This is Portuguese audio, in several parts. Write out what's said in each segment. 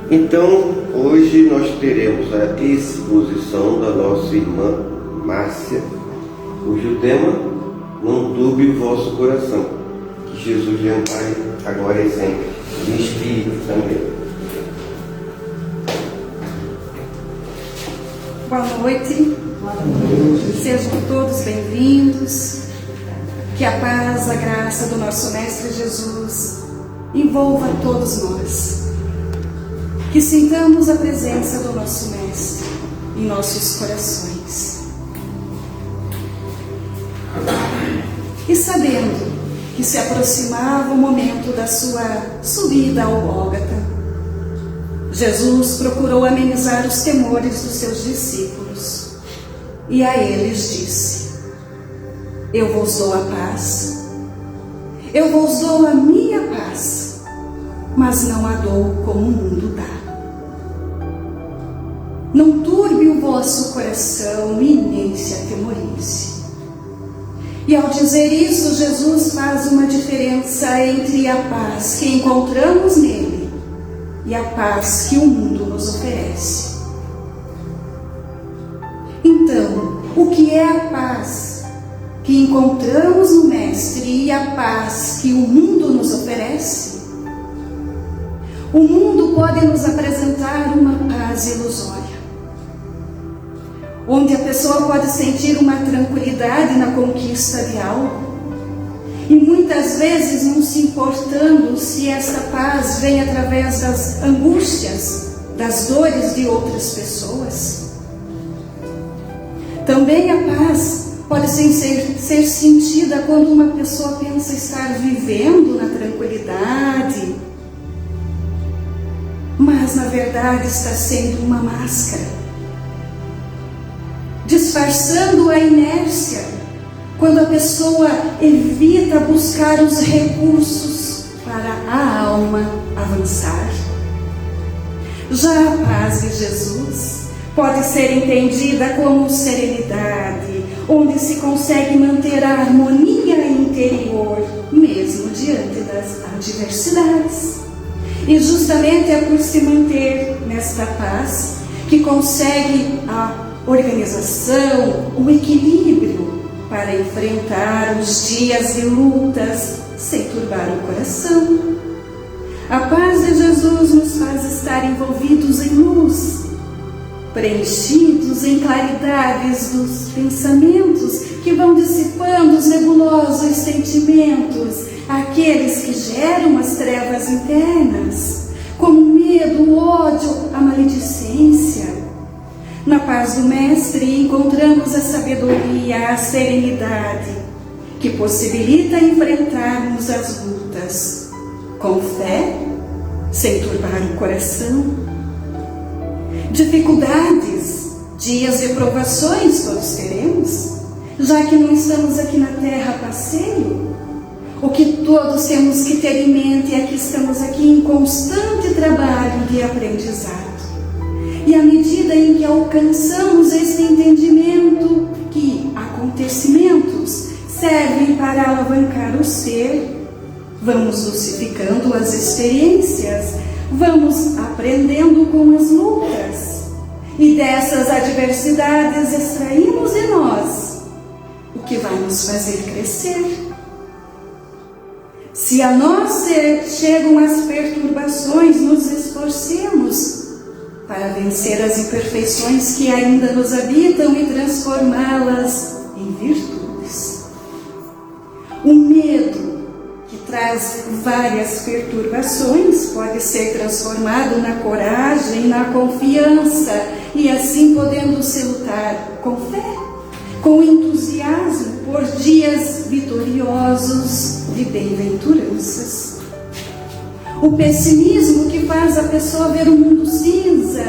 Então, hoje nós teremos a exposição da nossa irmã Márcia, cujo tema: não turbe o vosso coração. Que Jesus lhe ampare agora e sempre, e Espírito também. Boa noite. Sejam todos bem-vindos. Que a paz, a graça do nosso Mestre Jesus envolva todos nós. Que sintamos a presença do nosso Mestre em nossos corações. E sabendo que se aproximava o momento da sua subida ao Gólgota, Jesus procurou amenizar os temores dos seus discípulos e a eles disse: eu vos dou a paz, eu vos dou a minha paz, mas não a dou como o mundo dá. Não turbe o vosso coração e nem se atemorize. E ao dizer isso, Jesus faz uma diferença entre a paz que encontramos nele e a paz que o mundo nos oferece. Então, o que é a paz que encontramos no Mestre e a paz que o mundo nos oferece? O mundo pode nos apresentar uma paz ilusória, onde a pessoa pode sentir uma tranquilidade na conquista de algo, e muitas vezes não se importando se essa paz vem através das angústias, das dores de outras pessoas. Também a paz pode ser sentida quando uma pessoa pensa estar vivendo na tranquilidade, mas na verdade está sendo uma máscara, disfarçando a inércia, quando a pessoa evita buscar os recursos para a alma avançar. Já a paz de Jesus pode ser entendida como serenidade, onde se consegue manter a harmonia interior, mesmo diante das adversidades. E justamente é por se manter nesta paz que consegue a organização, o equilíbrio para enfrentar os dias de lutas sem turbar o coração. A paz de Jesus nos faz estar envolvidos em luz, preenchidos em claridades dos pensamentos que vão dissipando os nebulosos sentimentos, aqueles que geram as trevas internas, como o medo, o ódio, a maledicência. Na paz do Mestre encontramos a sabedoria, a serenidade, que possibilita enfrentarmos as lutas com fé, sem turbar o coração. Dificuldades, dias de provações todos teremos, já que não estamos aqui na terra a passeio. O que todos temos que ter em mente é que estamos aqui em constante trabalho de aprendizado. E à medida em que alcançamos esse entendimento que acontecimentos servem para alavancar o ser, vamos dosificando as experiências, vamos aprendendo com as lutas, e dessas adversidades extraímos em nós o que vai nos fazer crescer. Se a nós chegam as perturbações, nos esforcemos para vencer as imperfeições que ainda nos habitam e transformá-las em virtudes. O medo, que traz várias perturbações, pode ser transformado na coragem, na confiança, e assim podendo-se lutar com fé, com entusiasmo, por dias vitoriosos de bem-aventuranças. O pessimismo, que faz a pessoa ver o mundo cinza,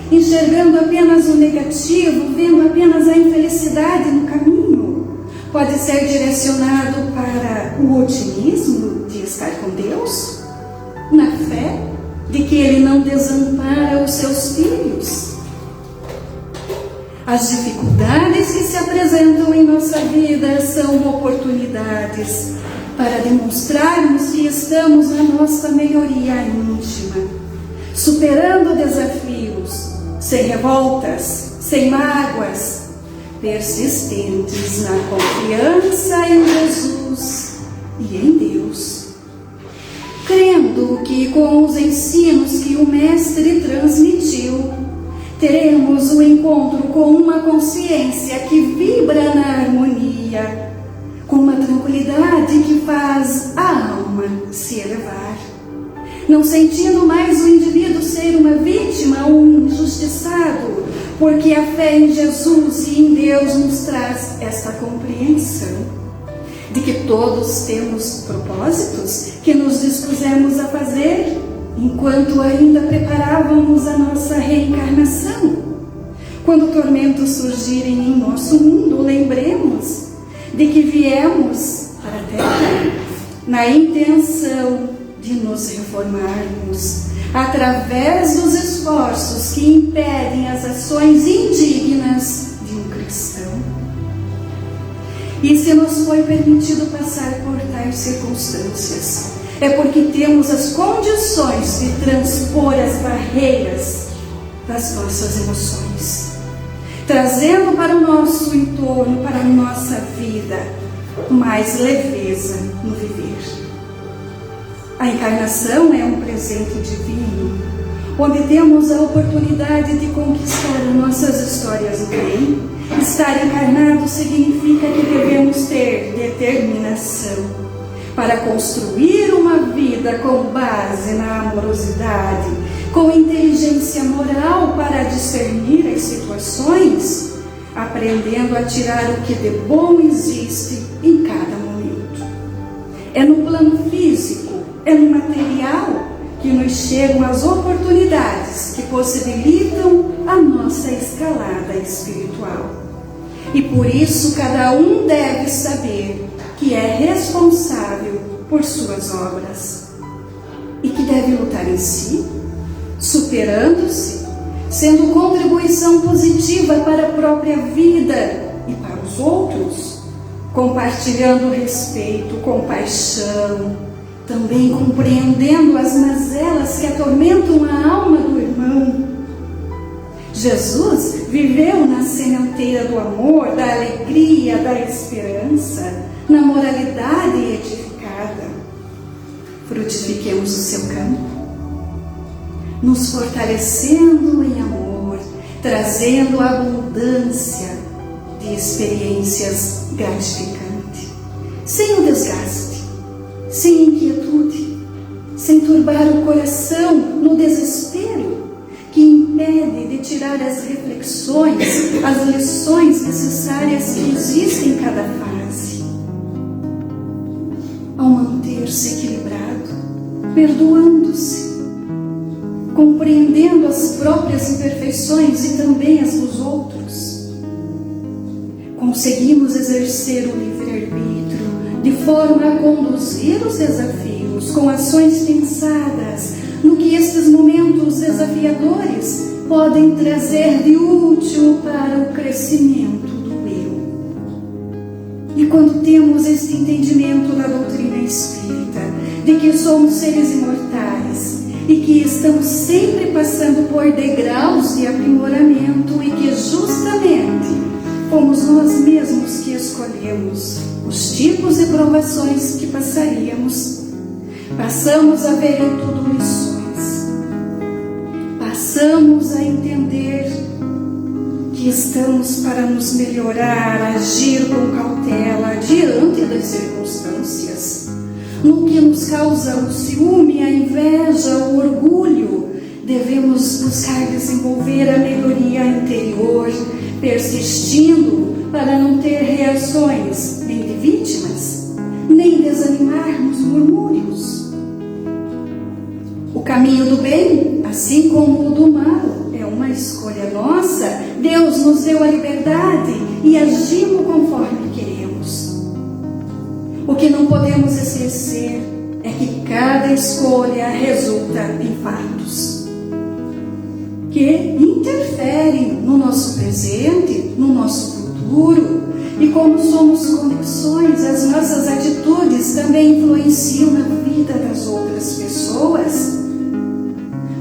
enxergando apenas o negativo, vendo apenas a infelicidade no caminho, pode ser direcionado para o otimismo de estar com Deus, na fé de que Ele não desampara os seus filhos. As dificuldades que se apresentam em nossa vida são oportunidades para demonstrarmos que estamos na nossa melhoria íntima, superando desafios, sem revoltas, sem mágoas, persistentes na confiança em Jesus e em Deus, crendo que com os ensinos que o Mestre transmitiu, teremos o encontro com uma consciência que vibra na harmonia, com uma tranquilidade que faz a alma se elevar, não sentindo mais o indivíduo ser uma vítima ou um injustiçado, porque a fé em Jesus e em Deus nos traz esta compreensão de que todos temos propósitos que nos dispusemos a fazer enquanto ainda preparávamos a nossa reencarnação. Quando tormentos surgirem em nosso mundo, lembremos de que viemos para a Terra na intenção de nos reformarmos através dos esforços que impedem as ações indignas de um cristão. E se nos foi permitido passar por tais circunstâncias, é porque temos as condições de transpor as barreiras das nossas emoções, trazendo para o nosso entorno, para a nossa vida, mais leveza no viver. A encarnação é um presente divino, onde temos a oportunidade de conquistar as nossas histórias no bem. Estar encarnado significa que devemos ter determinação para construir uma vida com base na amorosidade, com inteligência moral para discernir as situações, aprendendo a tirar o que de bom existe em cada momento. É no plano físico, é no material que nos chegam as oportunidades que possibilitam a nossa escalada espiritual. E por isso cada um deve saber que é responsável por suas obras e que deve lutar em si, superando-se, sendo contribuição positiva para a própria vida e para os outros, compartilhando respeito, compaixão, também compreendendo as mazelas que atormentam a alma do irmão. Jesus viveu na sementeira do amor, da alegria, da esperança, na moralidade edificada. Frutifiquemos o seu campo, nos fortalecendo em amor, trazendo abundância de experiências gratificantes, sem o desgaste, sem inquietude, sem turbar o coração no desespero que impede de tirar as reflexões, as lições necessárias que existem em cada fase. Ao manter-se equilibrado, perdoando-se, compreendendo as próprias imperfeições e também as dos outros, conseguimos exercer o livre-arbítrio de forma a conduzir os desafios com ações pensadas no que estes momentos desafiadores podem trazer de útil para o crescimento do eu. E quando temos este entendimento da doutrina espírita, de que somos seres imortais e que estamos sempre passando por degraus de aprimoramento e que justamente fomos nós mesmos que escolhemos os tipos de provações que passaríamos, passamos a ver em tudo lições, passamos a entender que estamos para nos melhorar, agir com cautela diante das circunstâncias. No que nos causa o ciúme, a inveja, o orgulho, devemos buscar desenvolver a melhoria interior, persistindo para não ter reações nem de vítimas, nem desanimarmos murmúrios. O caminho do bem, assim como o do mal, é uma escolha nossa. Deus nos deu a liberdade e agimos conforme queremos. O que não podemos esquecer é que cada escolha resulta em fatos que interferem no nosso presente, no nosso futuro, e como somos conexões, as nossas atitudes também influenciam na vida das outras pessoas.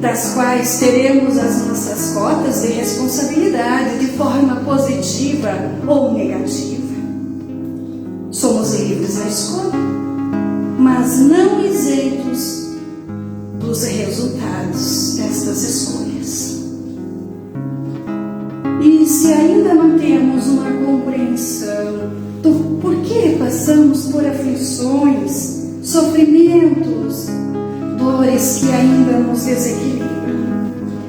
das quais teremos as nossas cotas de responsabilidade de forma positiva ou negativa. Somos livres na escolha, mas não isentos dos resultados destas escolhas. E se ainda não temos uma compreensão do porquê passamos por aflições, sofrimentos, dores que ainda nos desequilibram,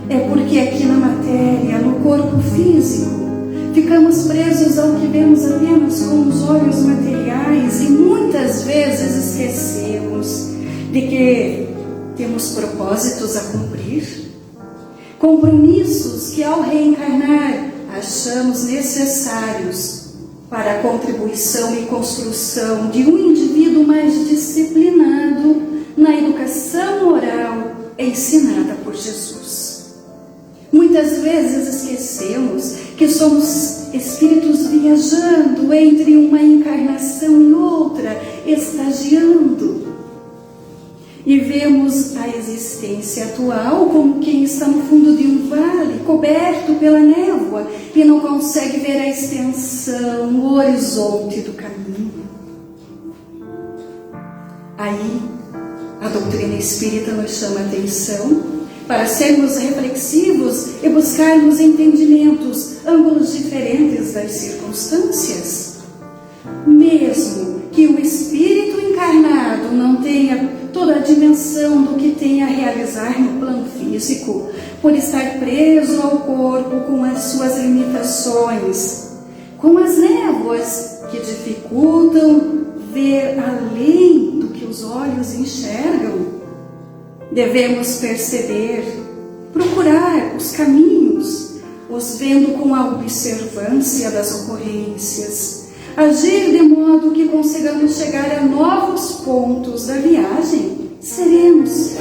é porque aqui na matéria, no corpo físico, ficamos presos ao que vemos apenas com os olhos materiais e muitas vezes esquecemos de que temos propósitos a cumprir, compromissos que ao reencarnar achamos necessários para a contribuição e construção de um indivíduo mais disciplinado na educação moral ensinada por Jesus. Muitas vezes esquecemos que somos espíritos viajando entre uma encarnação e outra, estagiando. E vemos a existência atual como quem está no fundo de um vale, coberto pela névoa, e não consegue ver a extensão, o horizonte do caminho. Aí, a doutrina espírita nos chama a atenção para sermos reflexivos e buscarmos entendimentos, ângulos diferentes das circunstâncias. Mesmo que o espírito encarnado não tenha toda a dimensão do que tem a realizar no plano físico, por estar preso ao corpo com as suas limitações, com as névoas que dificultam ver além do que os olhos enxergam, devemos perceber, procurar os caminhos, os vendo com a observância das ocorrências, agir de modo que consigamos chegar a novos pontos da viagem serenos,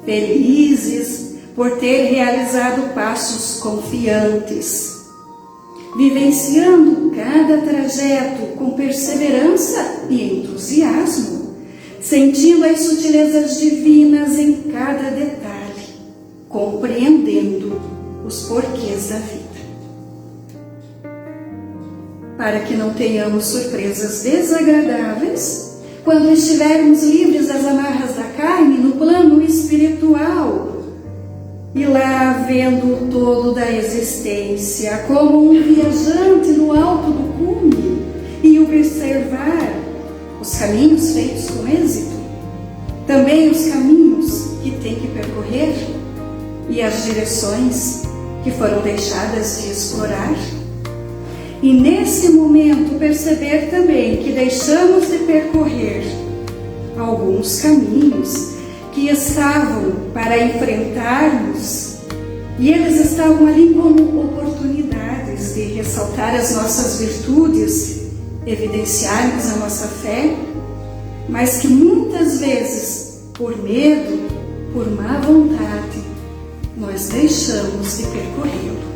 felizes por ter realizado passos confiantes, vivenciando cada trajeto com perseverança e entusiasmo, sentindo as sutilezas divinas em cada detalhe, compreendendo os porquês da vida. Para que não tenhamos surpresas desagradáveis quando estivermos livres das amarras da carne no plano espiritual e lá vendo o todo da existência como um viajante no alto do cume e observar os caminhos feitos com êxito, também os caminhos que tem que percorrer e as direções que foram deixadas de explorar. E nesse momento perceber também que deixamos de percorrer alguns caminhos que estavam para enfrentarmos, e eles estavam ali como oportunidades de ressaltar as nossas virtudes, evidenciarmos a nossa fé, mas que muitas vezes, por medo, por má vontade, nós deixamos de percorrê-lo.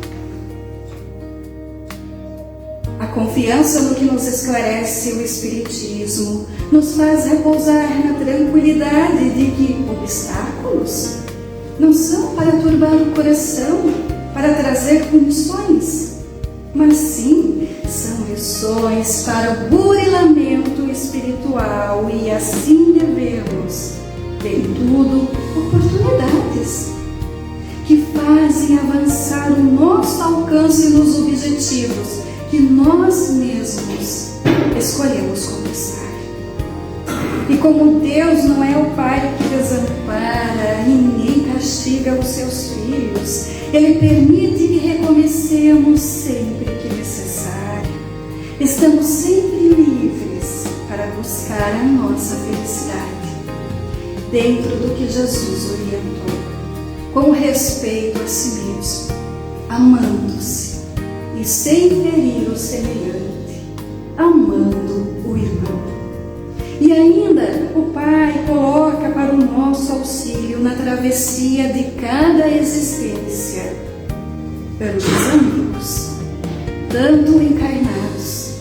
A confiança no que nos esclarece o Espiritismo nos faz repousar na tranquilidade de que obstáculos não são para turbar o coração, para trazer punições, mas sim são lições para o burilamento espiritual, e assim devemos, em tudo, oportunidades que fazem avançar o nosso alcance nos objetivos que nós mesmos escolhemos conquistar. E como Deus não é o Pai que desampara e nem castiga os seus filhos, Ele permite que recomecemos sempre que necessário. Estamos sempre livres para buscar a nossa felicidade, dentro do que Jesus orientou, com respeito a si mesmo, amando-se e sem ferir o semelhante, amando o irmão. E ainda o Pai coloca para o nosso auxílio na travessia de cada existência anjos amigos, tanto encarnados,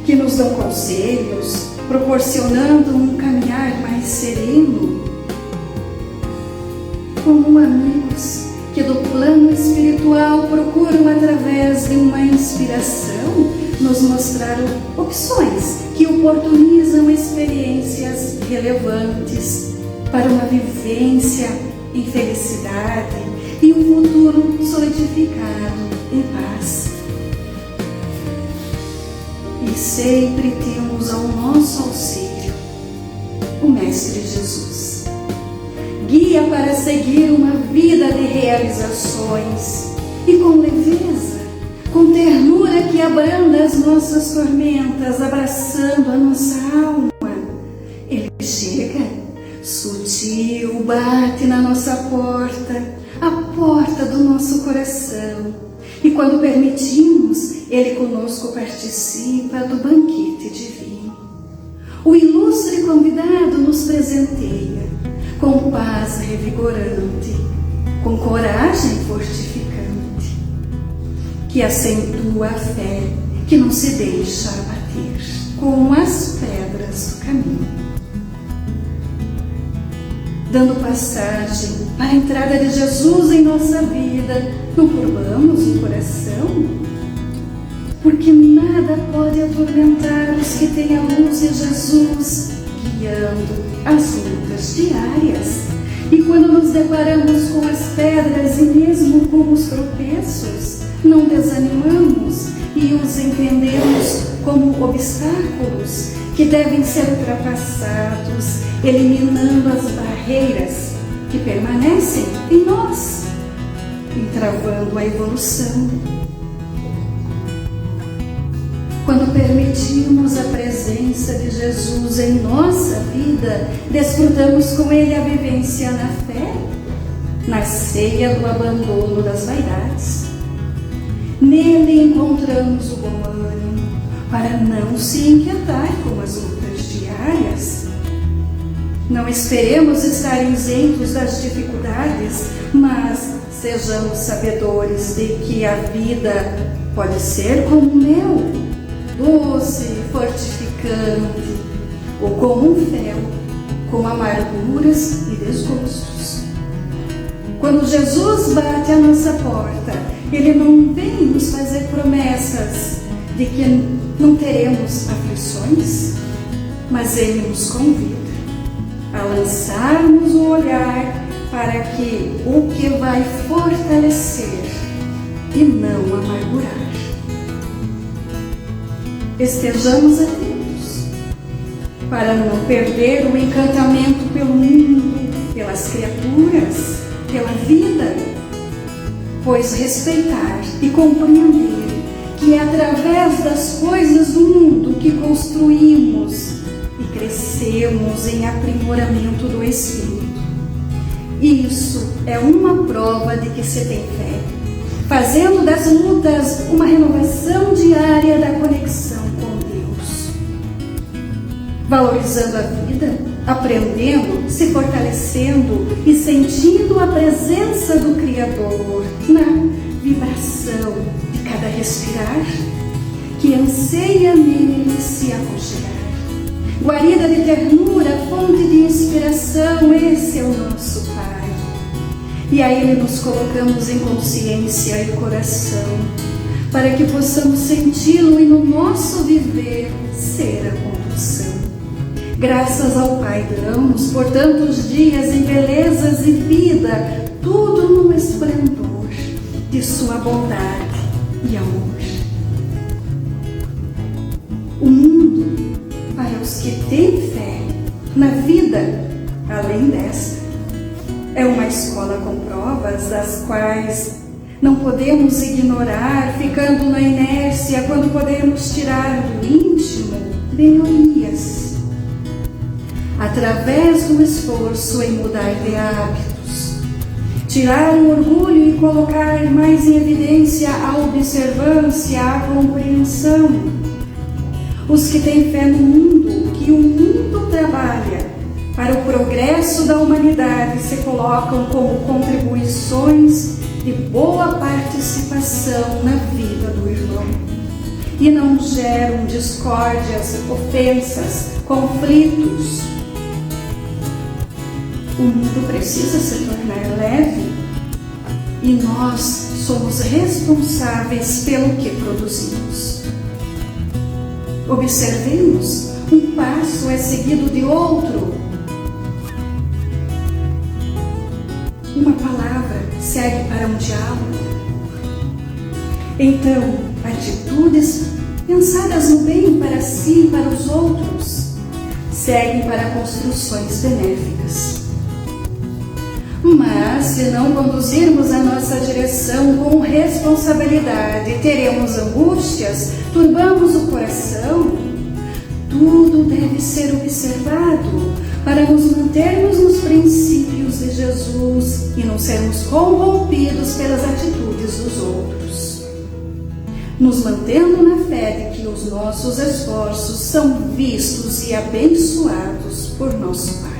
que nos dão conselhos, proporcionando um caminhar mais sereno, como amigos que do plano espiritual procuram, através de uma inspiração, nos mostrar opções que oportunizam experiências relevantes para uma vivência em felicidade e um futuro solidificado em paz. E sempre temos ao nosso auxílio o Mestre Jesus, guia para seguir uma vida de realizações e com leveza, com ternura que abranda as nossas tormentas, abraçando a nossa alma. Ele chega, sutil, bate na nossa porta, a porta do nosso coração. E quando permitimos, Ele conosco participa do banquete divino. O ilustre convidado nos presenteia com paz revigorante, com coragem fortificante, que acentua a fé, que não se deixa abater com as pedras do caminho. Dando passagem para a entrada de Jesus em nossa vida, não curvamos o coração, porque nada pode atormentar os que têm a luz de Jesus guiando as lutas diárias. E quando nos deparamos com as pedras e mesmo com os tropeços, não desanimamos e os entendemos como obstáculos que devem ser ultrapassados, eliminando as barreiras que permanecem em nós, entravando a evolução. Quando permitimos a presença de Jesus em nossa vida, desfrutamos com Ele a vivência na fé, na ceia do abandono das vaidades. Nele encontramos o bom ânimo para não se inquietar com as lutas diárias. Não esperemos estar isentos das dificuldades, mas sejamos sabedores de que a vida pode ser como mel, doce, fortificante, ou como um fel, com amarguras e desgostos. Quando Jesus bate à nossa porta, Ele não vem nos fazer promessas de que não teremos aflições, mas Ele nos convida a lançarmos o olhar para que o que vai fortalecer e não amargurar. Estejamos atentos para não perder o encantamento pelo mundo, pelas criaturas, pela vida, pois respeitar e compreender que é através das coisas do mundo que construímos e crescemos em aprimoramento do espírito. Isso é uma prova de que se tem fé, fazendo das lutas uma renovação diária da conexão com Deus, valorizando a vida, aprendendo, se fortalecendo e sentindo a presença do Criador na vibração de cada respirar, que anseia nele se aconchegar. Guarida de ternura, fonte de inspiração, esse é o nosso Pai. E a Ele nos colocamos em consciência e coração, para que possamos senti-lo e no nosso viver ser a condução. Graças ao Pai damos por tantos dias em belezas e vida, tudo no esplendor de sua bondade e amor. O mundo, para os que têm fé na vida além desta, é uma escola com provas das quais não podemos ignorar, ficando na inércia quando podemos tirar do íntimo melhorias, através do esforço em mudar de hábitos, tirar o orgulho e colocar mais em evidência a observância, a compreensão. Os que têm fé no mundo, que o mundo trabalha para o progresso da humanidade, se colocam como contribuições de boa participação na vida do irmão e não geram discórdias, ofensas, conflitos. O mundo precisa se tornar leve e nós somos responsáveis pelo que produzimos. Observemos, um passo é seguido de outro. Uma palavra segue para um diálogo. Então, atitudes pensadas no bem para si e para os outros seguem para construções benéficas. Mas, se não conduzirmos a nossa direção com responsabilidade, teremos angústias, turbamos o coração. Tudo deve ser observado para nos mantermos nos princípios de Jesus e não sermos corrompidos pelas atitudes dos outros. Nos mantendo na fé de que os nossos esforços são vistos e abençoados por nosso Pai,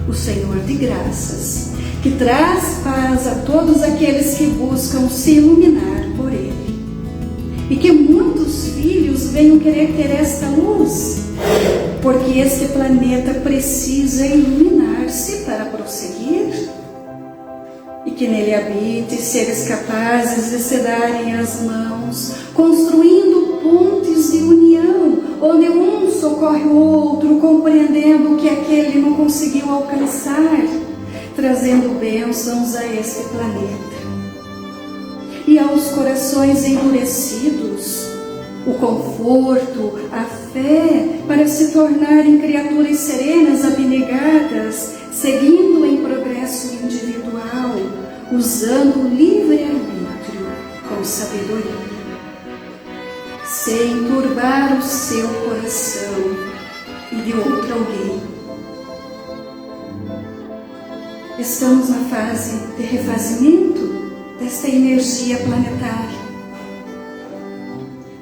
o Senhor de graças, que traz paz a todos aqueles que buscam se iluminar por Ele. E que muitos filhos venham querer ter esta luz, porque este planeta precisa iluminar-se para prosseguir. E que nele habite seres capazes de se darem as mãos, construindo pontes de união, onde um socorre o outro, compreendendo o que aquele não conseguiu alcançar, trazendo bênçãos a este planeta. E aos corações endurecidos, o conforto, a fé, para se tornarem criaturas serenas, abnegadas, seguindo em progresso individual, usando o livre-arbítrio com sabedoria, sem turbar o seu coração e de outro alguém. Estamos na fase de refazimento desta energia planetária,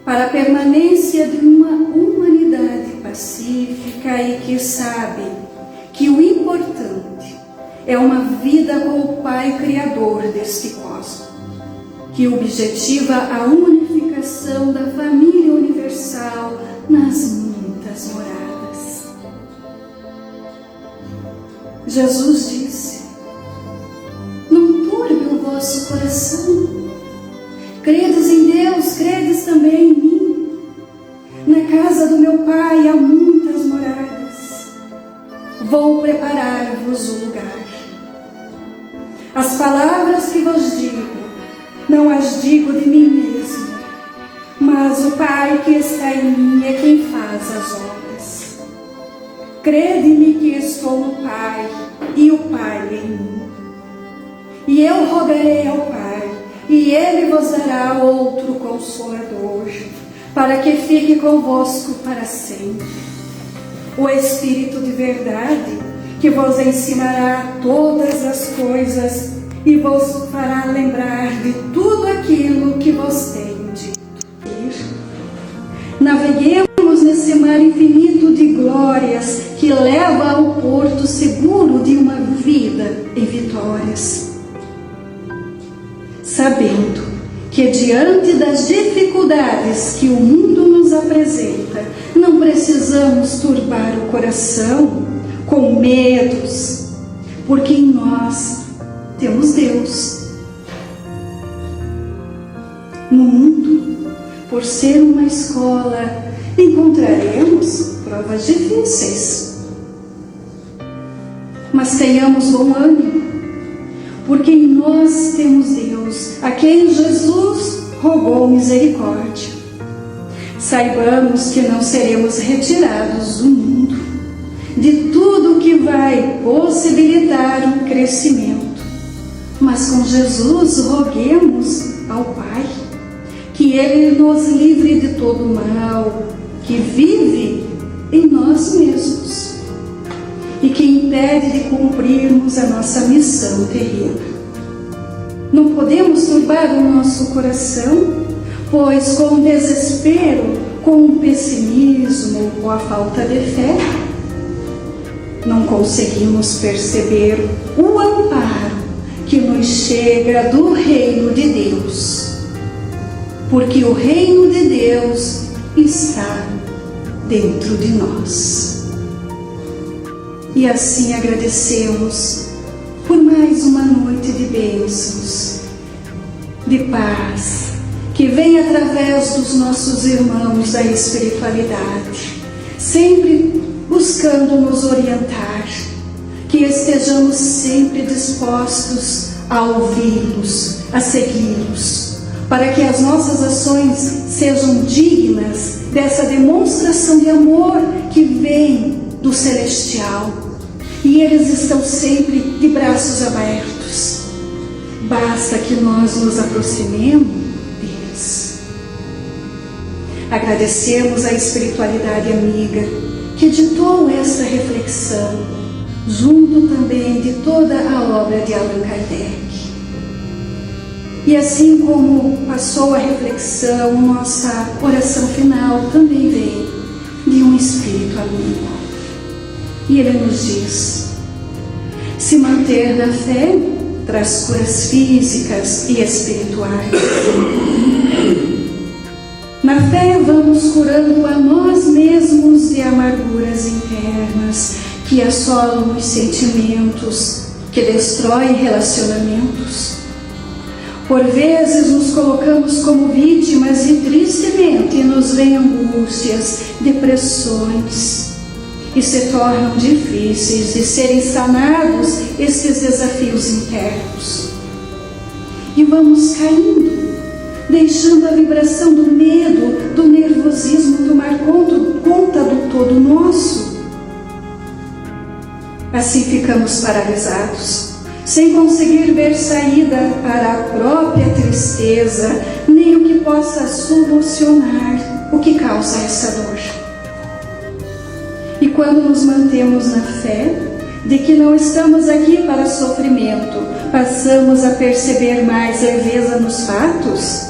para a permanência de uma humanidade pacífica e que sabe que o importante é uma vida com o Pai Criador deste cosmos, que objetiva a unificação da família universal nas muitas moradas. Jesus disse: não turbe o vosso coração. Credes em Deus, credes também em mim. Na casa do meu Pai há muitas moradas. Vou preparar-vos o lugar. As palavras que vos digo, não as digo de mim mesmo, mas o Pai que está em mim é quem faz as obras. Crede-me que estou no Pai e o Pai em mim. E eu rogarei ao Pai, e Ele vos dará outro Consolador, para que fique convosco para sempre. O Espírito de verdade, que vos ensinará todas as coisas e vos fará lembrar de tudo aquilo que vos tenho dito. Naveguemos nesse mar infinito de glórias que leva ao porto seguro de uma vida em vitórias, sabendo que diante das dificuldades que o mundo nos apresenta, não precisamos turbar o coração com medos, porque em nós temos Deus. No mundo, por ser uma escola, encontraremos provas difíceis, mas tenhamos bom ânimo, porque em nós temos Deus, a quem Jesus rogou misericórdia. Saibamos que não seremos retirados do mundo, de tudo que vai possibilitar o crescimento, mas com Jesus roguemos ao Pai, que Ele nos livre de todo o mal que vive em nós mesmos e que impede de cumprirmos a nossa missão terrena. Não podemos turbar o nosso coração, pois com o desespero, com o pessimismo ou a falta de fé, não conseguimos perceber o amparo que nos chega do reino de Deus, porque o reino de Deus está dentro de nós. E assim agradecemos por mais uma noite de bênçãos, de paz, que vem através dos nossos irmãos da espiritualidade, sempre buscando nos orientar, que estejamos sempre dispostos a ouvi-los, a segui-los, para que as nossas ações sejam dignas dessa demonstração de amor que vem do celestial. E eles estão sempre de braços abertos. Basta que nós nos aproximemos deles. Agradecemos a espiritualidade amiga que ditou esta reflexão, junto também de toda a obra de Allan Kardec. E assim como passou a reflexão, nossa oração final também vem de um espírito amigo. E ele nos diz: se manter na fé traz curas físicas e espirituais. Na fé vamos curando a nós mesmos de amarguras internas que assolam os sentimentos, que destroem relacionamentos. Por vezes nos colocamos como vítimas e tristemente nos vêm angústias, depressões, e se tornam difíceis de serem sanados esses desafios internos. E vamos caindo, deixando a vibração do medo, do nervosismo tomar conta do todo nosso. Assim ficamos paralisados, sem conseguir ver saída para a própria tristeza, nem o que possa solucionar o que causa essa dor. E quando nos mantemos na fé de que não estamos aqui para sofrimento, passamos a perceber mais leveza nos fatos,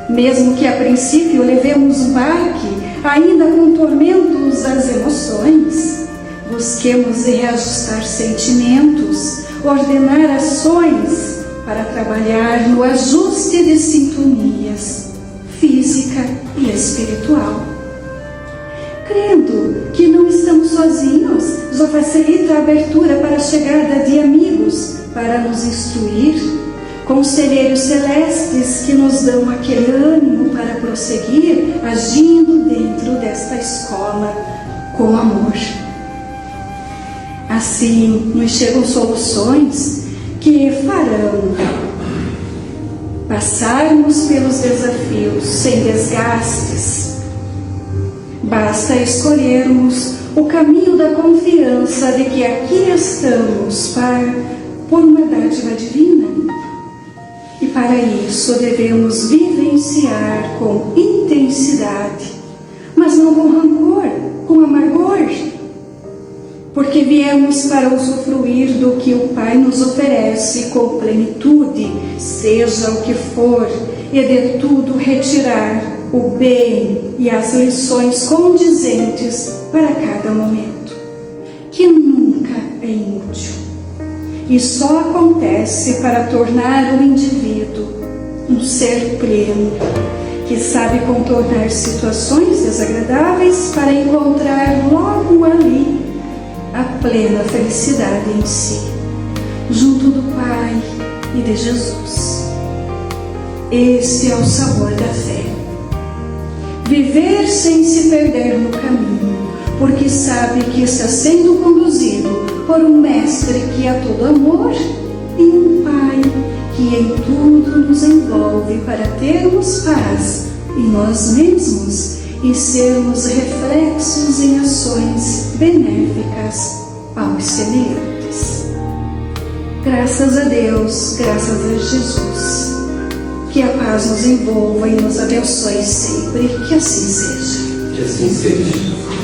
mesmo que a princípio levemos um baque, ainda com tormentos das emoções, busquemos reajustar sentimentos, ordenar ações para trabalhar no ajuste de sintonias física e espiritual. Crendo que não estamos sozinhos, já facilita a abertura para a chegada de amigos para nos instruir, conselheiros celestes que nos dão aquele ânimo para prosseguir agindo dentro desta escola com amor. Assim, nos chegam soluções que farão passarmos pelos desafios sem desgastes. Basta escolhermos o caminho da confiança de que aqui estamos por uma dádiva divina. E para isso devemos vivenciar com intensidade, mas não com rancor, com amargor, porque viemos para usufruir do que o Pai nos oferece com plenitude, seja o que for, e de tudo retirar o bem e as lições condizentes para cada momento, que nunca é inútil, e só acontece para tornar o indivíduo um ser pleno, que sabe contornar situações desagradáveis para encontrar logo ali a plena felicidade em si, junto do Pai e de Jesus. Este é o sabor da fé. Viver sem se perder no caminho, porque sabe que está sendo conduzido por um Mestre que é todo amor e um Pai que em tudo nos envolve para termos paz em nós mesmos e sermos reflexos em ações benéficas aos semelhantes. Graças a Deus, graças a Jesus. Que a paz nos envolva e nos abençoe sempre. Que assim seja. Que assim seja.